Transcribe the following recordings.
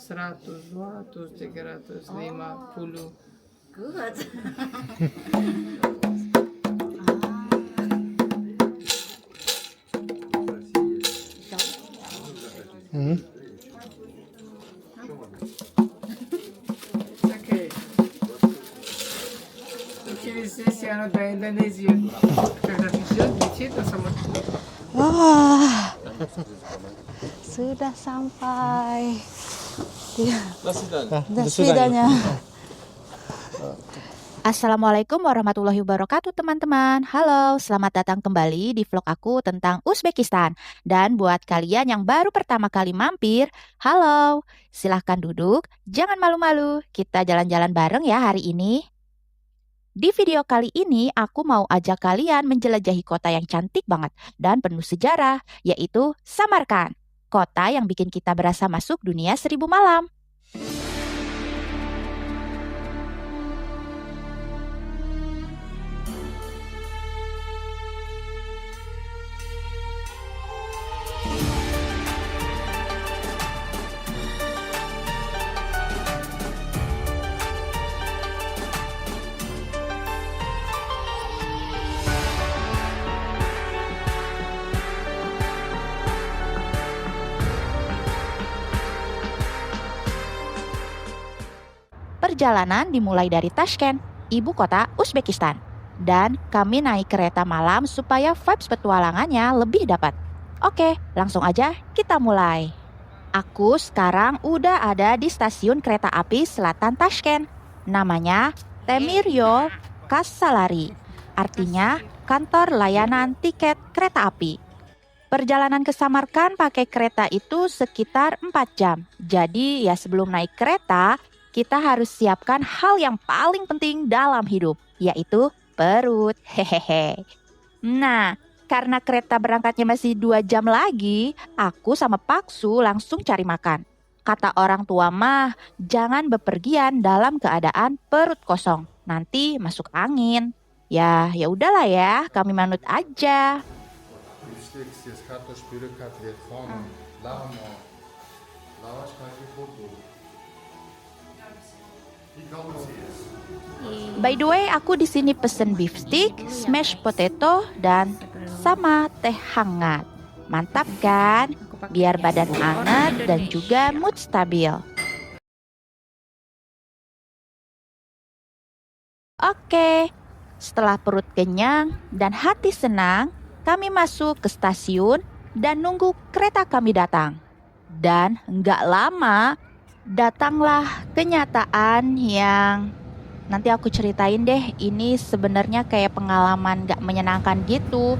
100, 200, 350. Good. Ok. Utilizei esse ano da Indonésia. Sudah vision di situ sama. Wah, sudah sampai. Dasvidanya. Assalamualaikum warahmatullahi wabarakatuh teman-teman. Halo, selamat datang kembali di vlog aku tentang Uzbekistan. Dan buat kalian yang baru pertama kali mampir, halo, silahkan duduk, jangan malu-malu. Kita jalan-jalan bareng ya hari ini. Di video kali ini aku mau ajak kalian menjelajahi kota yang cantik banget dan penuh sejarah, yaitu Samarkand. Kota yang bikin kita berasa masuk dunia 1000 malam. Perjalanan dimulai dari Tashkent, ibu kota Uzbekistan. Dan kami naik kereta malam supaya vibes petualangannya lebih dapat. Oke, langsung aja kita mulai. Aku sekarang udah ada di stasiun kereta api selatan Tashkent. Namanya Temiryol Kassalari. Artinya kantor layanan tiket kereta api. Perjalanan ke Samarkand pakai kereta itu sekitar 4 jam. Jadi ya sebelum naik kereta, kita harus siapkan hal yang paling penting dalam hidup, yaitu perut. Hehehe. Nah, karena kereta berangkatnya masih 2 jam lagi, aku sama Paksu langsung cari makan. Kata orang tua mah, jangan bepergian dalam keadaan perut kosong. Nanti masuk angin. Ya udahlah ya, kami manut aja. By the way, aku di sini pesen beef stick, smash potato, dan sama teh hangat. Mantap kan? Biar badan hangat dan juga mood stabil. Oke, setelah perut kenyang dan hati senang, kami masuk ke stasiun dan nunggu kereta kami datang. Dan nggak lama, datanglah kenyataan yang nanti aku ceritain deh. Ini sebenarnya kayak pengalaman gak menyenangkan gitu.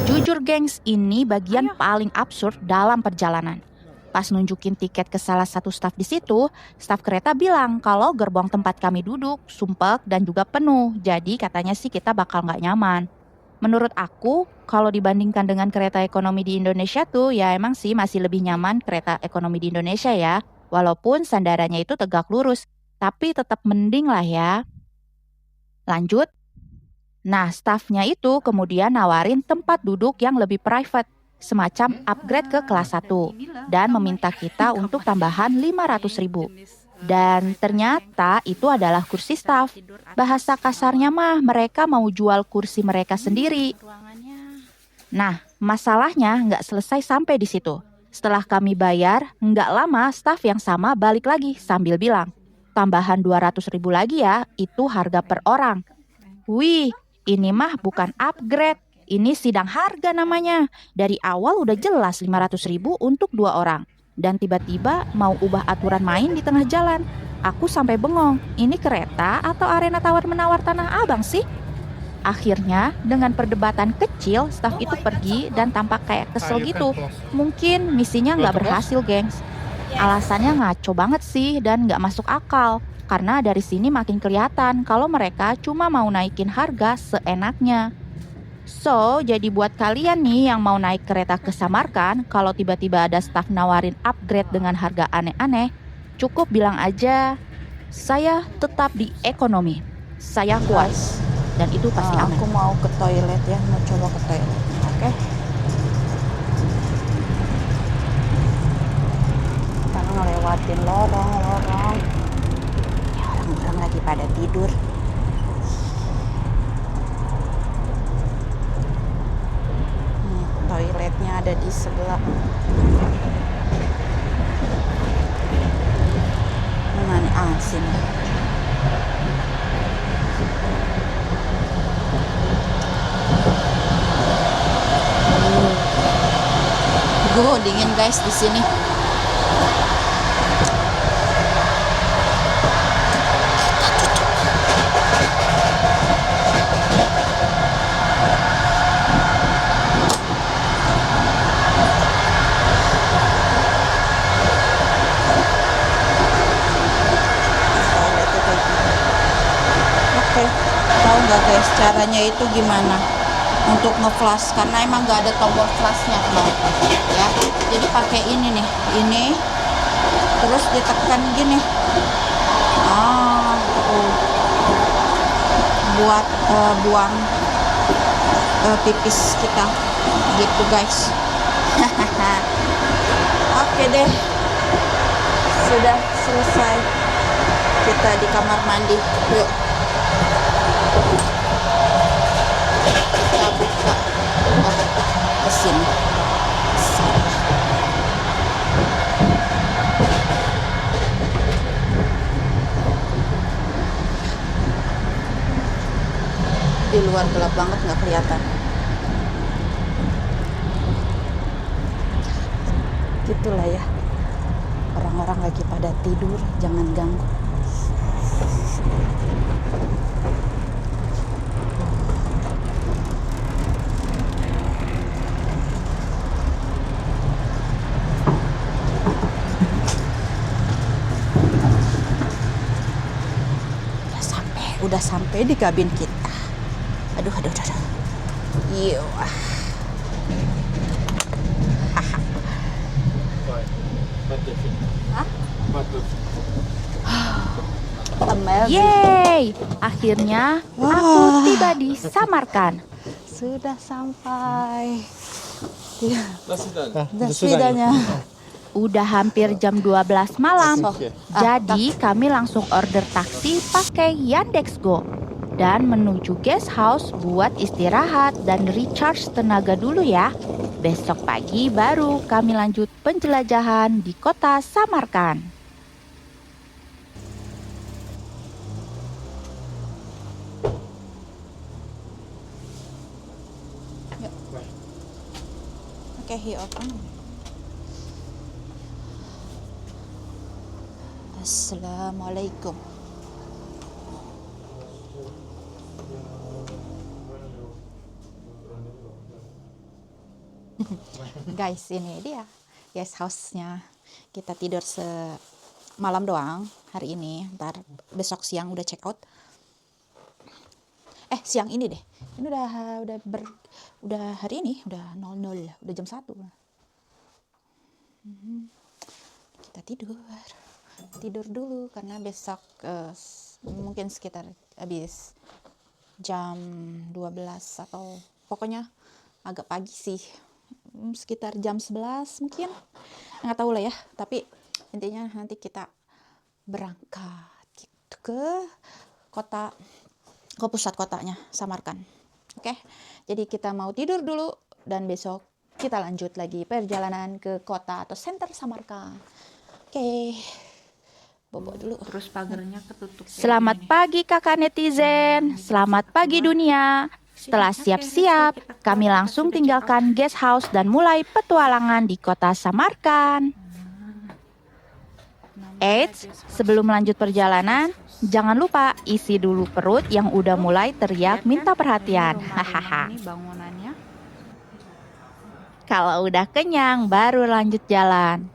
Jujur gengs, ini bagian paling absurd dalam perjalanan. Pas nunjukin tiket ke salah satu staf di situ, staf kereta bilang kalau gerbong tempat kami duduk sumpek dan juga penuh. Jadi katanya sih kita bakal gak nyaman. Menurut aku, kalau dibandingkan dengan kereta ekonomi di Indonesia tuh, ya emang sih masih lebih nyaman kereta ekonomi di Indonesia ya. Walaupun sandarannya itu tegak lurus, tapi tetap mending lah ya. Lanjut. Nah, stafnya itu kemudian nawarin tempat duduk yang lebih private, semacam upgrade ke kelas 1, dan meminta kita untuk tambahan 500.000. Dan ternyata itu adalah kursi staf. Bahasa kasarnya mah mereka mau jual kursi mereka sendiri. Nah, masalahnya nggak selesai sampai di situ. Setelah kami bayar, nggak lama staf yang sama balik lagi sambil bilang, tambahan 200.000 lagi ya, itu harga per orang. Wih, ini mah bukan upgrade. Ini sidang harga namanya. Dari awal udah jelas 500.000 untuk 2 orang. Dan tiba-tiba mau ubah aturan main di tengah jalan. Aku sampai bengong, ini kereta atau arena tawar-menawar Tanah Abang sih? Akhirnya dengan perdebatan kecil, staf itu pergi dan tampak kayak kesel gitu. Mungkin misinya nggak berhasil gengs. Alasannya ngaco banget sih dan nggak masuk akal. Karena dari sini makin kelihatan kalau mereka cuma mau naikin harga seenaknya. So, jadi buat kalian nih yang mau naik kereta ke Samarkand, kalau tiba-tiba ada staf nawarin upgrade dengan harga aneh-aneh, cukup bilang aja, saya tetap di ekonomi. Saya kuat dan itu pasti aman. Aku mau ke toilet ya, mau coba ke toilet. Oke. Kita ngelewatin lorong-lorong. Ya, orang-orang lagi pada tidur. Nih, toiletnya ada di sebelah. Mana nih? Sini. Dingin guys di sini. Oke, tahu nggak guys caranya itu gimana untuk nge-flash, karena emang nggak ada tombol flashnya ya. Jadi pakai ini nih, ini terus ditekan gini, buat buang pipis kita gitu guys. Oke deh, sudah selesai kita di kamar mandi. Yuk kita buka ke sini. Di luar gelap banget, nggak kelihatan. Gitulah ya, orang-orang lagi pada tidur, jangan ganggu. Udah sampai di kabin kita. Aduh. Iya. Yeay, akhirnya aku tiba di Samarkand. Sudah sampai. Sudahnya. Udah hampir jam 12 malam. Jadi kami langsung order taksi pakai Yandex.Go dan menuju guest house buat istirahat dan recharge tenaga dulu ya. Besok pagi baru kami lanjut penjelajahan di kota Samarkand. Oke, he open. Assalamualaikum. Guys, ini dia guest house-nya. Kita tidur semalam doang hari ini. Ntar besok siang udah check out. Siang ini deh. Ini udah hari ini udah 00, udah jam 1. Kita tidur dulu karena besok mungkin sekitar habis jam 12 atau pokoknya agak pagi sih, sekitar jam 11 mungkin, nggak tahu lah ya. Tapi intinya nanti kita berangkat gitu ke pusat kotanya Samarkand. Oke, jadi kita mau tidur dulu dan besok kita lanjut lagi perjalanan ke kota atau center Samarkand. Oke. Bobo dulu. Terus pagarnya ketutup. Selamat pagi kakak netizen, selamat pagi dunia. Setelah siap-siap, kami langsung tinggalkan guest house dan mulai petualangan di kota Samarkand. Eits, sebelum lanjut perjalanan, jangan lupa isi dulu perut yang udah mulai teriak minta perhatian. Hahaha. Bangunannya. Kalau udah kenyang, baru lanjut jalan.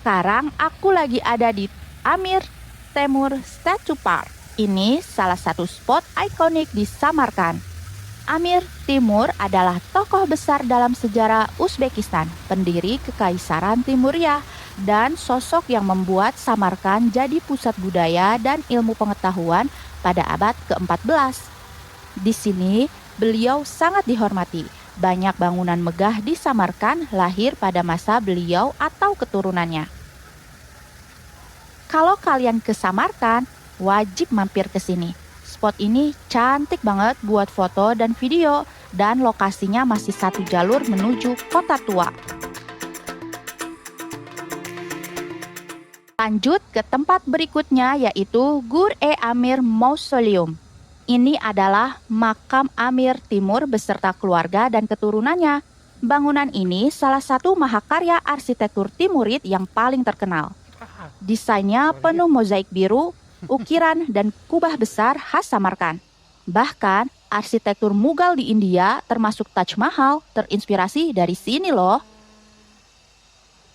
Sekarang aku lagi ada di Amir Temur Statue Park. Ini salah satu spot ikonik di Samarkand. Amir Timur adalah tokoh besar dalam sejarah Uzbekistan, pendiri Kekaisaran Timuriya, dan sosok yang membuat Samarkand jadi pusat budaya dan ilmu pengetahuan pada abad ke-14. Di sini, beliau sangat dihormati. Banyak bangunan megah di Samarkand lahir pada masa beliau atau keturunannya. Kalau kalian ke Samarkand, wajib mampir ke sini. Spot ini cantik banget buat foto dan video, dan lokasinya masih satu jalur menuju kota tua. Lanjut ke tempat berikutnya, yaitu Gur-e-Amir Mausoleum. Ini adalah makam Amir Timur beserta keluarga dan keturunannya. Bangunan ini salah satu mahakarya arsitektur Timurid yang paling terkenal. Desainnya penuh mozaik biru, ukiran, dan kubah besar khas Samarkand. Bahkan, arsitektur Mughal di India termasuk Taj Mahal terinspirasi dari sini loh.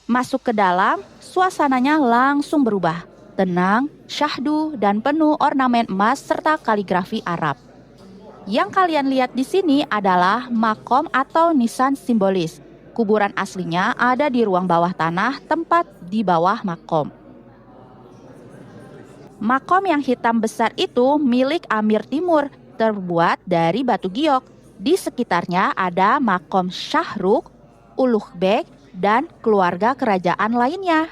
Masuk ke dalam, suasananya langsung berubah. Tenang, syahdu, dan penuh ornamen emas serta kaligrafi Arab. Yang kalian lihat di sini adalah makom atau nisan simbolis. Kuburan aslinya ada di ruang bawah tanah, tempat di bawah makom. Makom yang hitam besar itu milik Amir Timur, terbuat dari batu giok. Di sekitarnya ada makom Shahrukh, Ulughbek, Beg, dan keluarga kerajaan lainnya.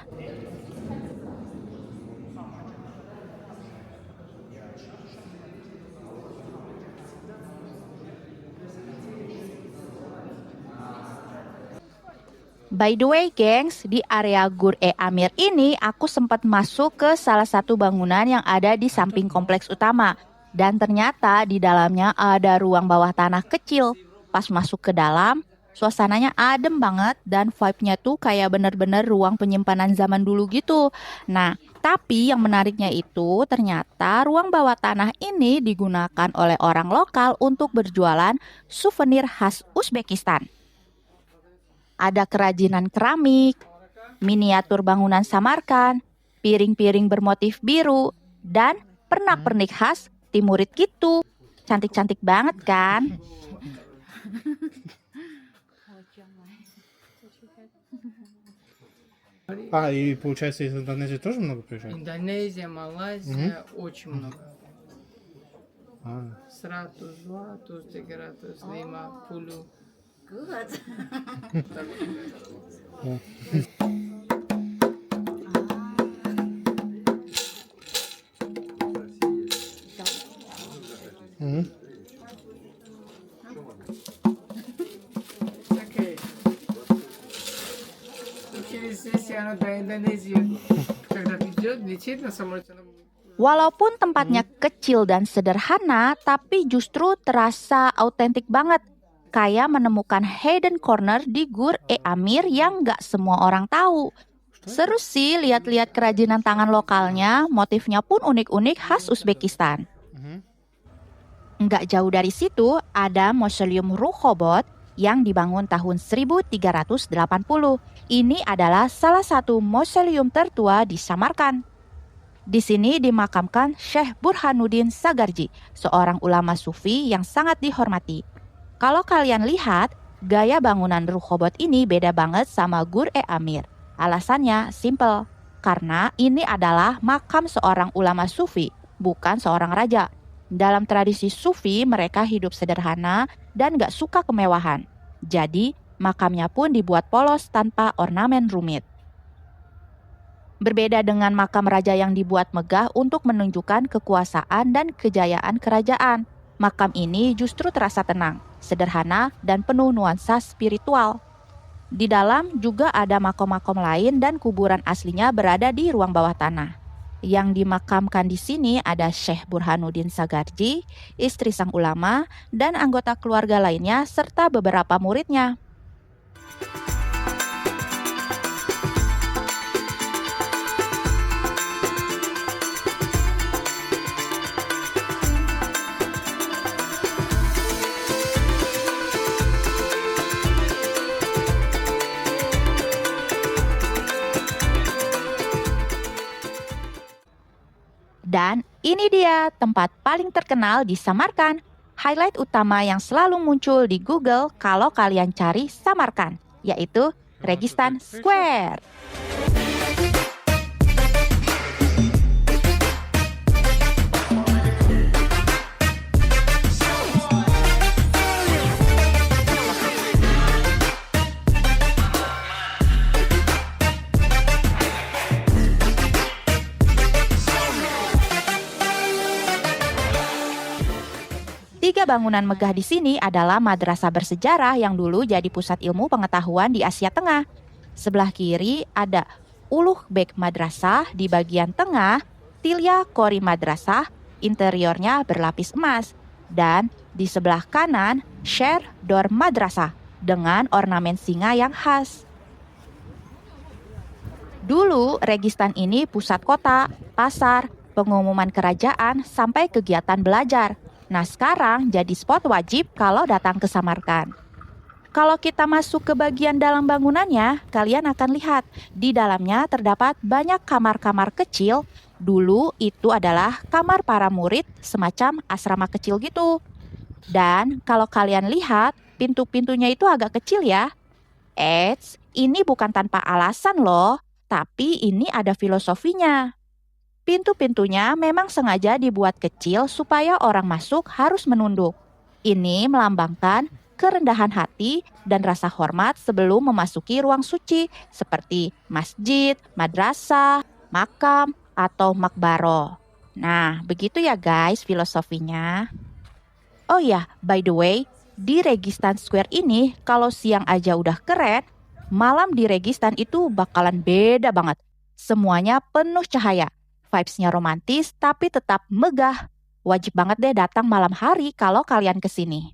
By the way, gengs, di area Gur-e-Amir ini aku sempat masuk ke salah satu bangunan yang ada di samping kompleks utama. Dan ternyata di dalamnya ada ruang bawah tanah kecil. Pas masuk ke dalam, suasananya adem banget dan vibe-nya tuh kayak bener-bener ruang penyimpanan zaman dulu gitu. Nah, tapi yang menariknya itu ternyata ruang bawah tanah ini digunakan oleh orang lokal untuk berjualan souvenir khas Uzbekistan. Ada kerajinan keramik, miniatur bangunan Samarkand, piring-piring bermotif biru, dan pernak-pernik khas Timurid gitu. Cantik-cantik banget kan? И получается, из Индонезии тоже много приезжает? Индонезия, Малайзия, очень много. А, 102, 103, 150. мгм. Окей. Через если оно до Индонезии, когда летит на самолете, оно... Walaupun tempatnya kecil dan sederhana, tapi justru terasa autentik banget. Kayak menemukan hidden corner di Gur-e-Amir yang gak semua orang tahu. Seru sih lihat-lihat kerajinan tangan lokalnya, motifnya pun unik-unik khas Uzbekistan. Nggak jauh dari situ ada Mausoleum Rukhobot yang dibangun tahun 1380. Ini adalah salah satu mausoleum tertua di Samarkand. Di sini dimakamkan Syekh Burhanuddin Sagarji, seorang ulama sufi yang sangat dihormati. Kalau kalian lihat, gaya bangunan Rukhobot ini beda banget sama Gur-e-Amir. Alasannya simple, karena ini adalah makam seorang ulama sufi, bukan seorang raja. Dalam tradisi sufi, mereka hidup sederhana dan gak suka kemewahan. Jadi, makamnya pun dibuat polos tanpa ornamen rumit. Berbeda dengan makam raja yang dibuat megah untuk menunjukkan kekuasaan dan kejayaan kerajaan, makam ini justru terasa tenang, sederhana, dan penuh nuansa spiritual. Di dalam juga ada makom-makom lain dan kuburan aslinya berada di ruang bawah tanah. Yang dimakamkan di sini ada Syekh Burhanuddin Sagarji, istri sang ulama, dan anggota keluarga lainnya serta beberapa muridnya. Dan ini dia tempat paling terkenal di Samarkand. Highlight utama yang selalu muncul di Google kalau kalian cari Samarkand, yaitu Registan Square. Tiga bangunan megah di sini adalah madrasah bersejarah yang dulu jadi pusat ilmu pengetahuan di Asia Tengah. Sebelah kiri ada Uluh Beg Madrasah, di bagian tengah Tilya Kori Madrasah, interiornya berlapis emas. Dan di sebelah kanan Sher Dor Madrasah dengan ornamen singa yang khas. Dulu Registan ini pusat kota, pasar, pengumuman kerajaan, sampai kegiatan belajar. Nah, sekarang jadi spot wajib kalau datang ke Samarkand. Kalau kita masuk ke bagian dalam bangunannya, kalian akan lihat di dalamnya terdapat banyak kamar-kamar kecil. Dulu itu adalah kamar para murid, semacam asrama kecil gitu. Dan kalau kalian lihat, pintu-pintunya itu agak kecil ya. Eits, ini bukan tanpa alasan loh, tapi ini ada filosofinya. Pintu-pintunya memang sengaja dibuat kecil supaya orang masuk harus menunduk. Ini melambangkan kerendahan hati dan rasa hormat sebelum memasuki ruang suci seperti masjid, madrasah, makam, atau makbaro. Nah, begitu ya guys filosofinya. Oh ya, by the way, di Registan Square ini kalau siang aja udah keren, malam di Registan itu bakalan beda banget. Semuanya penuh cahaya. Vibes-nya romantis tapi tetap megah. Wajib banget deh datang malam hari kalau kalian kesini.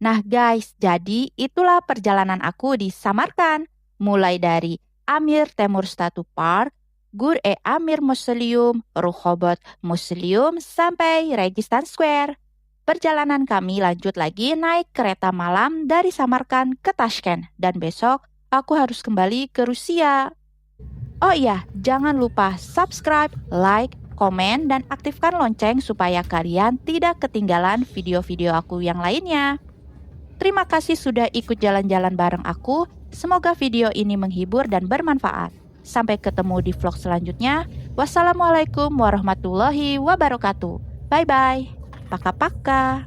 Nah guys, jadi itulah perjalanan aku di Samarkand. Mulai dari Amir Temur Statue Park, Gur-e Amir Mausoleum, Rehovot Museum, sampai Registan Square. Perjalanan kami lanjut lagi naik kereta malam dari Samarkand ke Tashkent. Dan besok aku harus kembali ke Rusia. Oh iya, jangan lupa subscribe, like, komen, dan aktifkan lonceng supaya kalian tidak ketinggalan video-video aku yang lainnya. Terima kasih sudah ikut jalan-jalan bareng aku. Semoga video ini menghibur dan bermanfaat. Sampai ketemu di vlog selanjutnya. Wassalamualaikum warahmatullahi wabarakatuh. Bye-bye. Paka-paka.